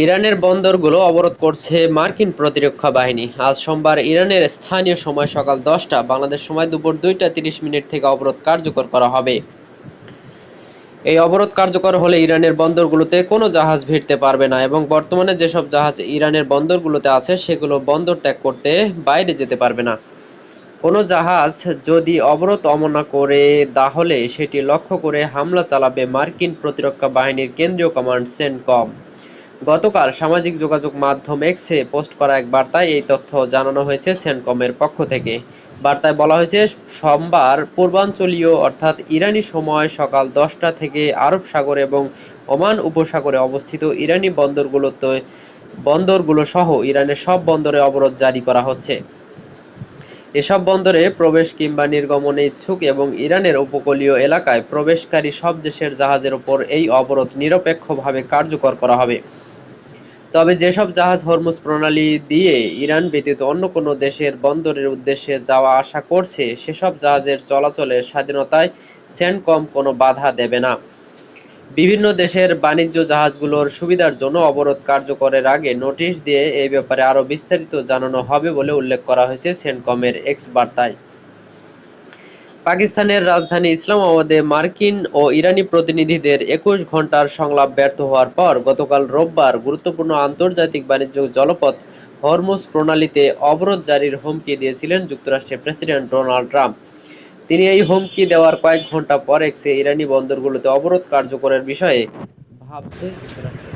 ইরানের বন্দরগুলো অবরোধ করছে মার্কিন প্রতিরক্ষা বাহিনী। আজ সোমবার ইরানের স্থানীয় সময় সকাল 10টা, বাংলাদেশ সময় দুপুর 2টা 30 মিনিট থেকে অবরোধ কার্যকর করা হবে। এই অবরোধ কার্যকর হলে ইরানের বন্দরগুলোতে কোনো জাহাজ ভিড়তে পারবে না এবং বর্তমানে যেসব জাহাজ ইরানের বন্দরগুলোতে আছে সেগুলো বন্দর ত্যাগ করতে বাইরে যেতে পারবে না। কোনো জাহাজ যদি অবরোধ অমান্য করে তাহলে সেটি লক্ষ্য করে হামলা চালাবে মার্কিন প্রতিরক্ষা বাহিনীর কেন্দ্রীয় কমান্ড সেন্টকম। গতকাল সামাজিক যোগাযোগ মাধ্যম এক্সে পোস্ট করা এক বার্তায় এই তথ্য জানানো হয়েছে সেন্টকমের পক্ষ থেকে। বার্তায় বলা হয়েছে, সোমবার পূর্বাঞ্চলীয় অর্থাৎ ইরানি সময় সকাল 10টা থেকে আরব সাগর এবং ওমান উপসাগরে অবস্থিত ইরানি বন্দরগুলো সহ ইরানের সব বন্দরে অবরোধ জারি করা হচ্ছে। এসব বন্দরে প্রবেশ কিংবা নির্গমনে ইচ্ছুক এবং ইরানের উপকূলীয় এলাকায় প্রবেশকারী সব দেশের জাহাজের উপর এই অবরোধ নিরপেক্ষভাবে কার্যকর করা হবে। তবে যেসব জাহাজ হরমুজ প্রণালী দিয়ে ইরান ব্যতীত অন্য কোনো দেশের বন্দরের উদ্দেশ্যে যাওয়া আসা করছে সেসব জাহাজের চলাচলের স্বাধীনতায় সেন্টকম কোনো বাধা দেবে না। বিভিন্ন দেশের বাণিজ্য জাহাজগুলোর সুবিধার জন্য অবরোধ কার্যকরের আগে নোটিশ দিয়ে এই ব্যাপারে আরও বিস্তারিত জানানো হবে বলে উল্লেখ করা হয়েছে সেন্টকমের এক্স বার্তায়। পাকিস্তানের রাজধানী ইসলামাবাদে মার্কিন ও ইরানি প্রতিনিধিদের ২১ ঘণ্টার সংলাপ ব্যর্থ হওয়ার পর গতকাল রোববার গুরুত্বপূর্ণ আন্তর্জাতিক বাণিজ্য জলপথ হরমুজ প্রণালীতে অবরোধ জারির হুমকি দিয়েছিলেন যুক্তরাষ্ট্রের প্রেসিডেন্ট ডোনাল্ড ট্রাম্প। তিনি এই হুমকি দেওয়ার কয়েক ঘণ্টা পর এক্সে ইরানি বন্দরগুলোতে অবরোধ কার্যকরের বিষয়ে ভাবছে যুক্তরাষ্ট্র।